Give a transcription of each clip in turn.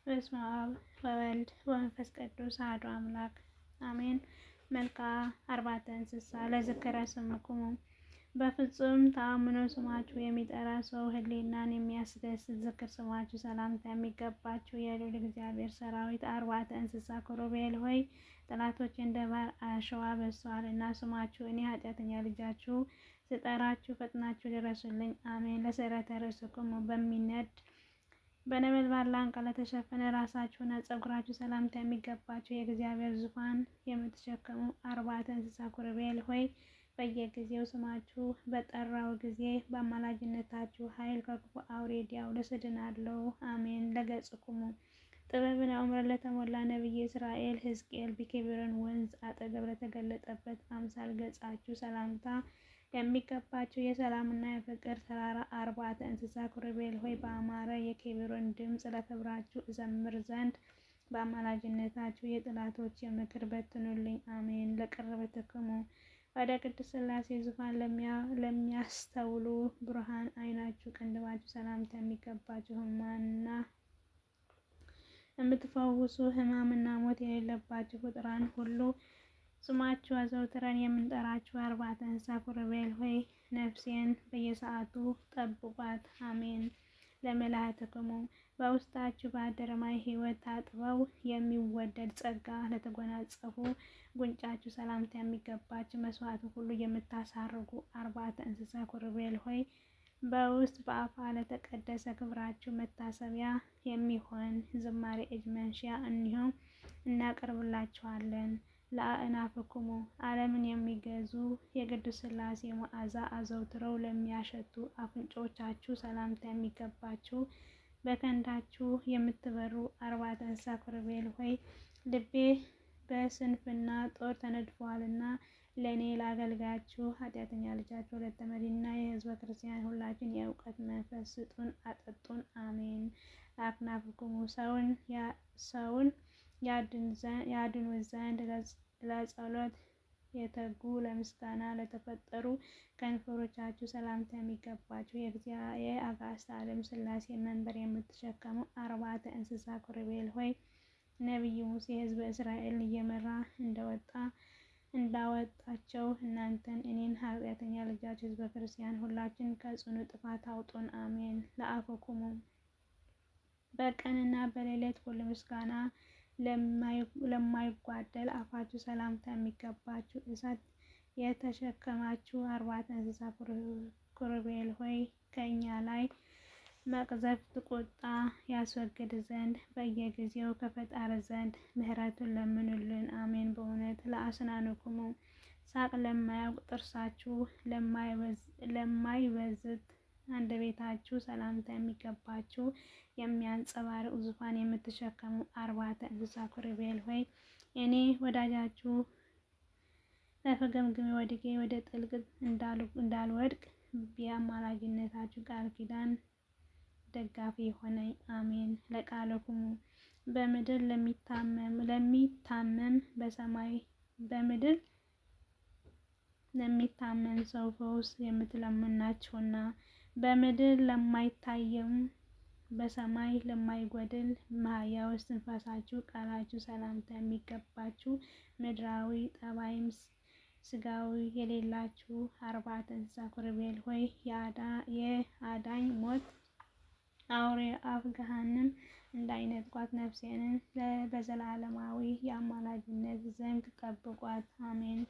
በስመ አብ ወወልድ ወመንፈስ ቅዱስ አሐዱ አምላክ አሜን። መልክዓ አርባዕተ እንስሳ ለዝክረ ስምክሙ። በፍጹም ተአምኖ ስማችሁ የሚጠራ ሰው ሕሊናን የሚያስደስት ዝክር ስማችሁ ሰላምታ የሚገባችሁ የልዑል እግዚአብሔር ሰራዊት አርባዕተ እንስሳ ኪሩቤል ሆይ ጠላቶች እንደ ባህር አሸዋ በዝተዋልና ስማችሁ እኔ ኃጢአተኛ ልጃችሁ ስጠራችሁ ፈጥናችሁ ድረሱልኝ። አሜን። ለስዕረተ ርእስክሙ በሚነድ በነበልባል ላንቃ ለተሸፈነ ራሳችሁና ጸጉራችሁ ሰላምታ የሚገባችሁ የእግዚአብሔር ዙፋን የምትሸከሙ አርባዕተ እንስሳ ኪሩቤል ሆይ በየጊዜው ስማችሁ በጠራው ጊዜ በአማላጅነታችሁ ኃይል ከክፉ አውሬ ዲያብሎስ እድናለሁ። አሜን። ለገጽክሙ ጥበብን እምረት ለተሞላ ነቢይ እስራኤል ሕዝቅኤል በኬብሮን ወንዝ አጠገብ ለተገለጠበት አምሳል ገጻችሁ ሰላምታ የሚገባችሁ የሰላምና የፍቅር ተራራ አርባዕተ እንስሳ ኪሩቤል ሆይ በአማረ የኬብሮን ድምፅ ለክብራችሁ እዘምር ዘንድ በአማላጅነታችሁ የጠላቶች ምክር በትኑልኝ። አሜን። ለቅርብትክሙ ወደ ቅድስት ሥላሴ ዙፋን ለሚያስተውሉ ብሩሃን ዓይናችሁ ቅንድባችሁ ሰላምታ የሚገባችሁ ሕሙማንና የምትፈውሱ ሕማምና ሞት የሌለባችሁ ፍጡራን ሁሉ ስማችሁ አዘውትረን የምንጠራችሁ አርባዕተ እንስሳ ኪሩቤል ሆይ ነፍሴን በየሰዓቱ ጠብቋት። አሜን። ለመላእክትክሙ በውስጣችሁ በአደረ ማይ ሕይወት ታጥበው የሚወደድ ጸጋ ለተጎናጸፉ ጉንጫችሁ ሰላምታ የሚገባችሁ መስዋዕት ሁሉ የምታሳርጉ አርባዕተ እንስሳ ኪሩቤል ሆይ በውስጥ በአፋ ለተቀደሰ ክብራችሁ መታሰቢያ የሚሆን ዝማሬ እጅ መንሻ እንዲሁም እናቀርብላችኋለን። ለአእናፍክሙ ዓለምን የሚገዙ የቅድስት ሥላሴ መዓዛ አዘውትረው ለሚያሸቱ አፍንጮቻችሁ ሰላምታ የሚገባችሁ በከንዳችሁ የምትበሩ አርባዕተ እንስሳ ኪሩቤል ሆይ ልቤ በስንፍና ጦር ተነድፏልና ለእኔ ለአገልጋያችሁ ኃጢአተኛ ልጃችሁ ወለተ መድኅንና የሕዝበ ክርስቲያን ሁላችን የእውቀት መንፈስ ስጡን አጠጡን። አሜን። ለአክናፍክሙ ሰውን ያድኑ ዘንድ ለጸሎት የተጉ ለምስጋና ለተፈጠሩ ከንፈሮቻችሁ ሰላምታ የሚገባችሁ የአጋዕዝተ ዓለም ሥላሴ መንበር የምትሸከሙ አርባዕተ እንስሳ ኪሩቤል ሆይ ነቢዩ ሙሴ ሕዝበ እስራኤልን እየመራ እንዳወጣቸው እናንተን እኔን ኃጢአተኛ ልጃችሁ ሕዝበ ክርስቲያን ሁላችን ከጽኑ ጥፋት አውጡን። አሜን። ለአፍክሙ በቀንና በሌሊት ሁሉ ምስጋና ለማይጓደል አፋችሁ ሰላምታ የሚገባችሁ እሳት የተሸከማችሁ አርባዕተ እንስሳ ኪሩቤል ሆይ ከእኛ ላይ መቅዘፍት ቁጣ ያስወግድ ዘንድ በየጊዜው ከፈጣሪ ዘንድ ምሕረቱን ለምኑልን። አሜን። በእውነት ለአስናንክሙ ሳቅ ለማያውቅ ጥርሳችሁ ለማይበዝት አንደበታችሁ ሰላምታ የሚገባችሁ የሚያንጸባርቅ ዙፋን የምትሸከሙ አርባዕተ እንስሳ ኪሩቤል ሆይ እኔ ወዳጃችሁ ተፍገምግሜ ወድቄ ወደ ጥልቅ እንዳልወድቅ በአማላጅነታችሁ ቃል ኪዳን ደጋፊ ሆነኝ። አሜን። ለቃልክሙ በምድር ለሚታመም በሰማይ በምድር ለሚታመም ሰው ፈውስ የምትለምናችሁና በምድር ለማይታየም በሰማይ ለማይጎድል ማሕያው እስትንፋሳችሁ ቃላችሁ ሰላምታ የሚገባችሁ ምድራዊ ጠባይም ስጋዊ የሌላችሁ አርባዕተ እንስሳ ኪሩቤል ሆይ የአዳኝ ሞት አውሬ አፍ ገሃነም እንዳይነጥቋት ነፍሴንን በዘላለማዊ የአማላጅነት ዘንግ ጠብቋት። አሜን።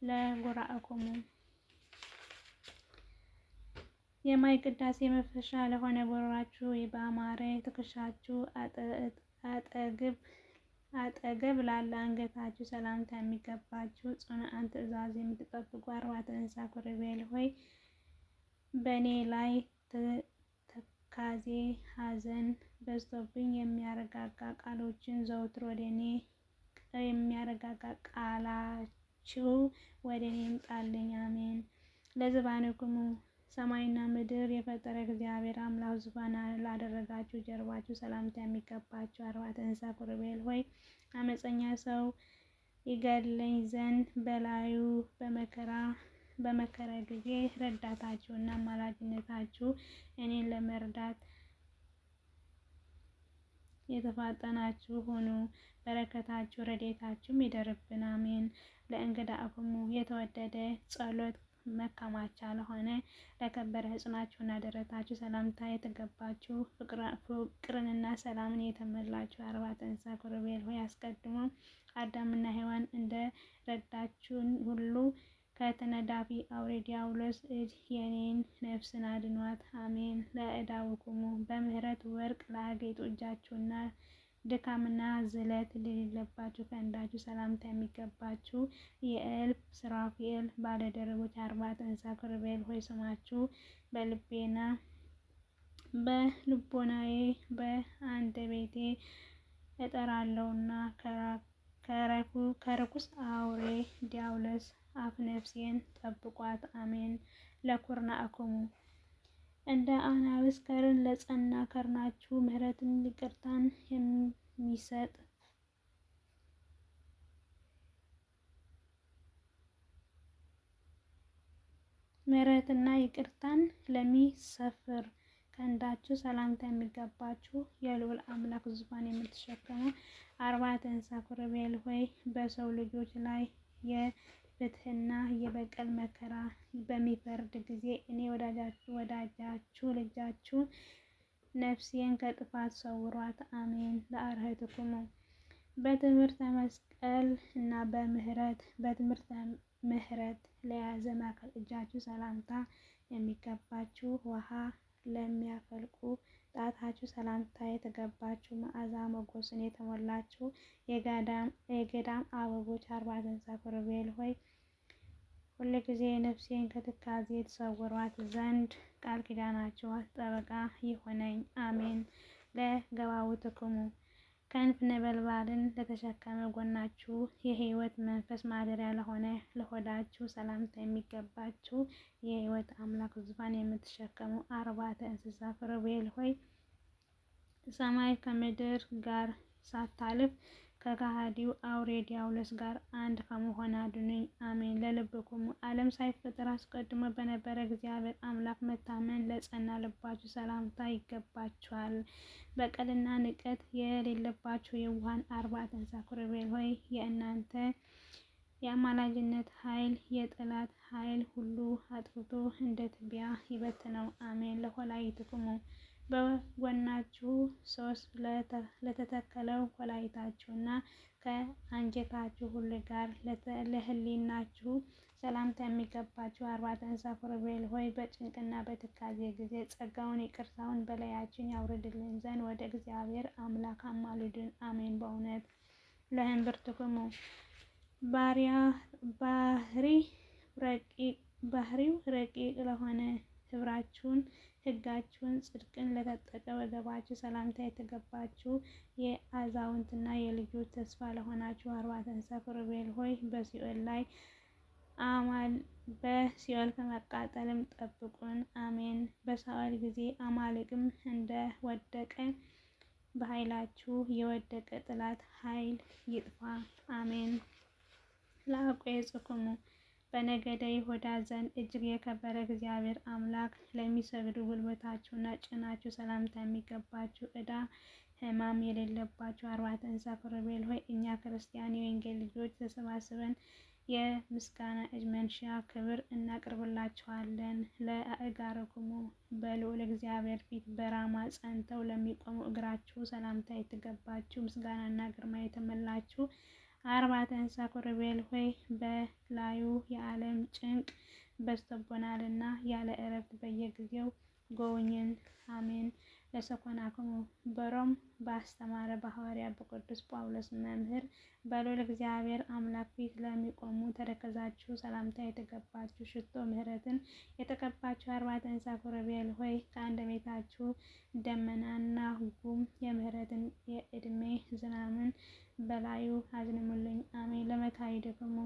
ለጉራኤክሙ የማይ ቅዳሴ መፍሰሻ ለሆነ ጉሮሯችሁ በአማረ ትከሻችሁ አጠገብ ላለ አንገታችሁ ሰላምታ የሚገባችሁ ጽኑዓን ትእዛዝ የምትጠብቁ አርባዕተ እንስሳ ኪሩቤል ሆይ በእኔ ላይ ትካዜ ሐዘን በዝቶብኝ የሚያረጋጋ ቃሎችን ዘወትር ወደ እኔ የሚያረጋጋ ቃላችሁ ወደ እኔ ይምጣልኝ። አሜን። ለዝባንክሙ ሰማይና ምድር የፈጠረ እግዚአብሔር አምላክ ዙፋን ላደረጋችሁ ጀርባችሁ ሰላምታ የሚገባችሁ አርባዕተ እንስሳ ኪሩቤል ሆይ አመፀኛ ሰው ይገድለኝ ዘንድ በላዩ በመከራ ጊዜ ረዳታችሁና አማላጅነታችሁ እኔን ለመርዳት የተፋጠናችሁ ሁኑ። በረከታችሁ ረድኤታችሁም ይደርብን፣ አሜን። ለእንግዳ አክሙ የተወደደ ጸሎት መከማቻ ለሆነ ለከበረ ሕጽናችሁና ደረታችሁ ሰላምታ የተገባችሁ ፍቅርንና ሰላምን የተመላችሁ አርባዕተ እንስሳ ኪሩቤል ሆይ አስቀድሞ አዳምና ሔዋን እንደ ረዳችሁን ሁሉ ከተነዳፊ አውሬ ዲያብሎስ እጅ የኔን ነፍስን አድኗት፣ አሜን። ለዕዳውክሙ በምህረት ወርቅ ለአጌጡ እጃችሁና ድካምና ዝለት ለሌለባችሁ ክንዳችሁ ሰላምታ የሚገባችሁ የእልፍ ሱራፌል ባለደረቦች አርባዕተ እንስሳ ኪሩቤል ሆይ ስማችሁ በልቦናዬ በአንደበቴ እጠራለሁና ከርኩስ አውሬ ዲያብሎስ አፍ ነፍሴን ጠብቋት፣ አሜን። ለኵርናክሙ እንደ አናብስት ከርን ለጸና ከርናችሁ ምህረትን ይቅርታን የሚሰጥ ምህረትና ይቅርታን ለሚሰፍር ክንዳችሁ ሰላምታ የሚገባችሁ የልዑል አምላክ ዙፋን የምትሸከሙ አርባዕተ እንስሳ ኪሩቤል ሆይ በሰው ልጆች ላይ የፍትህና የበቀል መከራ በሚፈርድ ጊዜ እኔ ወዳጃችሁ ልጃችሁ ነፍሴን ከጥፋት ሰውሯት፣ አሜን። ለአርኅትክሙ በትምህርተ መስቀል እና በትምህርተ ምህረት ለያዘ ማዕከል እጃችሁ ሰላምታ የሚገባችሁ ውሃ ለሚያፈልቁ ጣታችሁ ሰላምታ የተገባችሁ መዓዛ ሞገስን የተሞላችሁ የገዳም አበቦች አርባዕተ እንስሳ ኪሩቤል ሆይ ሁልጊዜ ነፍሴን ከትካዜ ተሰውሯት ዘንድ ቃል ኪዳናችሁ ጠበቃ ይሆነኝ፣ አሜን። ለገባውትክሙ ክንፍ ነበልባልን ለተሸከመ ጎናችሁ የሕይወት መንፈስ ማደሪያ ለሆነ ለሆዳችሁ ሰላምታ የሚገባችሁ የሕይወት አምላክ ዙፋን የምትሸከሙ አርባዕተ እንስሳ ኪሩቤል ሆይ ሰማይ ከምድር ጋር ሳታልፍ ከከሃዲው አውሬ ዲያብሎስ ጋር አንድ ከመሆን አድኑኝ፣ አሜን። ለልብክሙ ዓለም ሳይፈጠር አስቀድሞ በነበረ እግዚአብሔር አምላክ መታመን ለጸና ልባችሁ ሰላምታ ይገባችኋል። በቀልና ንቀት የሌለባችሁ የዋሃን አርባዕተ እንስሳ ኪሩቤል ሆይ የእናንተ የአማላጅነት ኃይል የጠላት ኃይል ሁሉ አጥፍቶ እንደ ትቢያ ይበትነው፣ አሜን። ለወላይትክሙ በጎናችሁ ሶስት ለተተከለው ወላይታችሁና ከአንጀታችሁ ሁሉ ጋር ለሕሊናችሁ ሰላምታ የሚገባችሁ አርባዕተ እንስሳ ኪሩቤል ሆይ በጭንቅና በትካዜ ጊዜ ጸጋውን ይቅርታውን በላያችን ያውርድልን ዘንድ ወደ እግዚአብሔር አምላክ አማልዱን፣ አሜን። በእውነት ለእምብርትክሙ ባህሪው ረቂቅ ለሆነ ክብራችሁን ሕጋችሁን ጽድቅን ለታጠቀ ወገባችሁ ሰላምታ የተገባችሁ የአዛውንትና የልጆች ተስፋ ለሆናችሁ አርባዕተ እንስሳ ኪሩቤል ሆይ በሲኦል ከመቃጠልም ጠብቁን፣ አሜን። በሳኦል ጊዜ አማሌቅም እንደ ወደቀ በኃይላችሁ የወደቀ ጠላት ኃይል ይጥፋ፣ አሜን። ለአቆጽክሙ በነገደ ይሁዳ ዘንድ እጅግ የከበረ እግዚአብሔር አምላክ ለሚሰግዱ ጉልበታችሁና ጭናችሁ ሰላምታ የሚገባችሁ ዕዳ ሕማም የሌለባችሁ አርባዕተ እንስሳ ኪሩቤል ሆይ እኛ ክርስቲያን የወንጌል ልጆች ተሰባስበን የምስጋና እጅ መንሻ ክብር እናቀርብላችኋለን። ለአእጋርክሙ በልዑል እግዚአብሔር ፊት በራማ ጸንተው ለሚቆሙ እግራችሁ ሰላምታ የተገባችሁ ምስጋናና ግርማ የተመላችሁ አርባዕተ እንስሳ ኪሩቤል ሆይ በላዩ የዓለም ጭንቅ በዝቶብናልና ያለ እረፍት በየጊዜው ጎብኙን፣ አሜን። ለሰኮናክሙ በሮም ባስተማረ በሐዋርያ በቅዱስ ጳውሎስ መምህር በልዑል እግዚአብሔር አምላክ ፊት ለሚቆሙ ተረከዛችሁ ሰላምታ የተገባችሁ ሽቶ ምህረትን የተቀባችሁ አርባዕተ እንስሳ ኪሩቤል ሆይ ከአንደበታችሁ ደመናና ጉም የምህረትን የዕድሜ ዝናምን በላዩ አዝንሙልኝ፣ አሜን። ለመካይድክሙ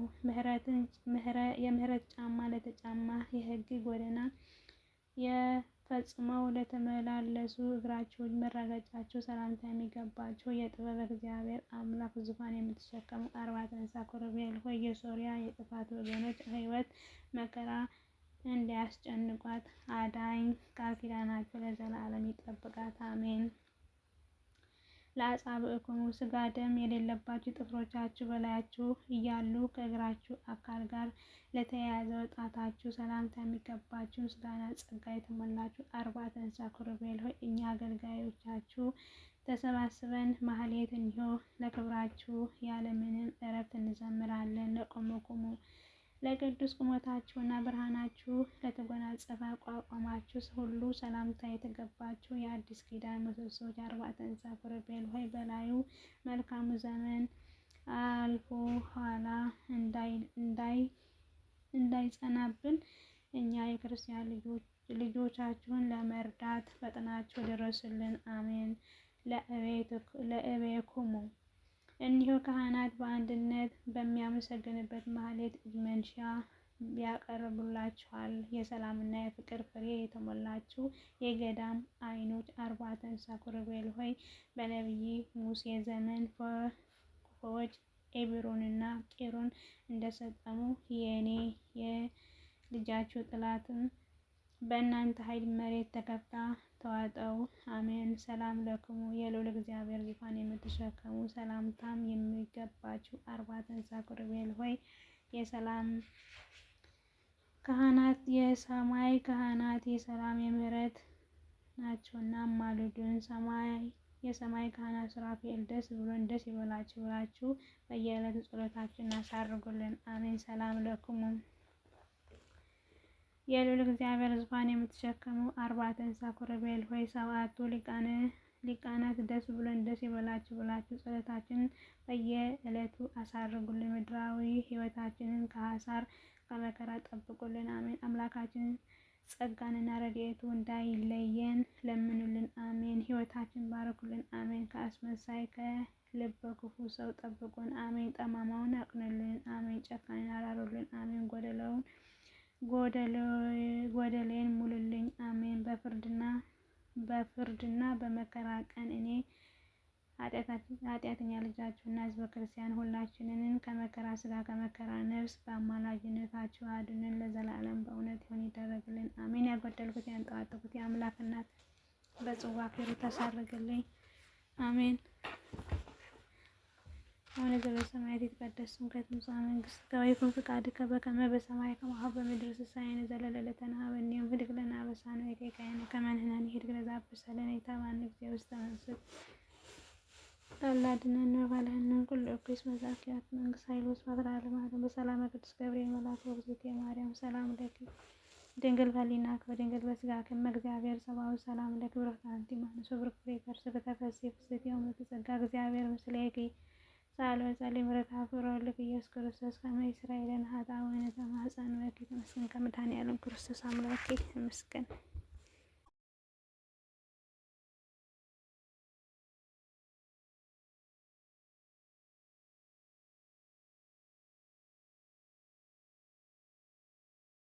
የምህረት ጫማ ለተጫማ የሕግ ጎዳና ፈጽመው ለተመላለሱ እግራችሁን መረገጫችሁ ሰላምታ የሚገባችሁ የጥበብ እግዚአብሔር አምላክ ዙፋን የምትሸከሙ አርባዕተ እንስሳ ኪሩቤል ሆይ የሶርያ የጥፋት ወገኖች ሕይወት መከራ እንዲያስጨንቋት አዳኝ ቃል ኪዳናችሁ ለዘላለም ይጠብቃት፣ አሜን። ለአጻብዕክሙ ሥጋ ደም የሌለባችሁ ጥፍሮቻችሁ በላያችሁ እያሉ ከእግራችሁ አካል ጋር ለተያያዘው ጣታችሁ ሰላምታ የሚገባችሁ ምስጋና ጸጋ የተሞላችሁ አርባዕተ እንስሳ ኪሩቤል ሆይ እኛ አገልጋዮቻችሁ ተሰባስበን ማህሌት እንዲሁ ለክብራችሁ ያለምንም እረፍት እንዘምራለን። ለቆምክሙ ለቅዱስ ቁመታችሁና ብርሃናችሁ ለተጎናጸፈ አቋቋማችሁ ሁሉ ሰላምታ የተገባችሁ የአዲስ ኪዳን ምሰሶች አርባዕተ እንስሳ ኪሩቤል ሆይ በላዩ መልካሙ ዘመን አልፎ ኋላ እንዳይጸናብን እኛ የክርስቲያን ልጆቻችሁን ለመርዳት ፈጥናችሁ ድረሱልን። አሜን። ለእቤክሙ እኒሁ ካህናት በአንድነት በሚያመሰግንበት ማህሌት እጅ መንሻ ያቀርቡላችኋል። የሰላምና የፍቅር ፍሬ የተሞላችሁ የገዳም አይኖች አርባዕተ እንስሳ ኪሩቤል ሆይ በነቢይ ሙሴ ዘመን ክፉዎች ኤብሮንና ቄሮን እንደሰጠሙ የኔ የልጃችሁ ጠላትም በእናንተ ኃይል መሬት ተከፍታ ተዋጠው። አሜን። ሰላም ለክሙ የልዑል እግዚአብሔር ዙፋን የምትሸከሙ ሰላምታም የሚገባችሁ አርባዕተ እንስሳ ኪሩቤል ሆይ የሰላም ካህናት የሰማይ ካህናት የሰላም የምህረት ናቸውና አማልዱን። የሰማይ ካህናት ሱራፌል ደስ ብሎን ደስ ይበላችሁ ብላችሁ በየዕለቱ ጸሎታችሁን አሳርጉልን። አሜን። ሰላም ለክሙ የልዑል እግዚአብሔር ዙፋን የምትሸከሙ አርባዕተ እንስሳ ኪሩቤል ሆይ ሰብዓቱ ሊቃናት ደስ ብሎን ደስ ይበላችሁ ብላችሁ ጸሎታችንን በየዕለቱ አሳርጉልን። ምድራዊ ሕይወታችንን ከሐሳር ከመከራ ጠብቁልን። አሜን። አምላካችን ጸጋንና ረድኤቱ እንዳይለየን ለምኑልን። አሜን። ሕይወታችን ባረኩልን። አሜን። ከአስመሳይ ከልበ ክፉ ሰው ጠብቁን። አሜን። ጠማማውን አቅኑልን። አሜን። ጨካኝን አራሩልን። አሜን። ጎደሌን ሙሉልኝ። አሜን። በፍርድና በመከራ ቀን እኔ ኃጢአተኛ ልጃችሁና ሕዝበ ክርስቲያን ሁላችንን ከመከራ ሥጋ ከመከራ ነፍስ በአማላጅነታችሁ አድኑን። ለዘላለም በእውነት ይሁን ይደረግልን። አሜን። ያጎደልኩት ያንጠባጠብኩት የአምላክ እናት በጽዋ ክብር ታሳርግልኝ። አሜን። አቡነ ዘበሰማያት ይትቀደስ ስምከ ትምጻእ መንግሥትከ ወይኩን ፈቃድከ በከመ በሰማይ ከማሁ በምድር ሲሳየነ ዘለለዕለትነ ሀበነ ዮም ህድግ ለነ አበሳነ ወጌጋየነ ከመ ንሕነኒ ህድግ ለዘአበሰ ለነ ኢታብአነ እግዚኦ ውስተ መንሱት ለወላድነነ ወባልሐነ ኩሉ እኩይ መዛኪያት መንግሥት ኃይል ወስብሐት ለዓለመ ዓለም። በሰላመ ቅዱስ ገብርኤል መልአክ ወእግዝእትየ ማርያም ሰላም ለኪ ድንግል በኅሊናኪ ወድንግል በሥጋኪ እመ እግዚአብሔር ጸባኦት ሰላም ለኪ ብሩክት አንቲ እምአንስቶ ብሩክ ፍሬ ከርሥኪ ተፈሥሒ ፍስሕት ዮም ጸጋ እግዚአብሔር ምስሌኪ ሳሎ ጸልይ ምሕረተ ፍቅር ወልድኪ ኢየሱስ ክርስቶስ ከመ ይስረይ ለነ ኃጣውኢነ ተማኅፀንበኪ ተመስገን ከመድኃኔዓለም ክርስቶስ አምላኬ ይመስገን።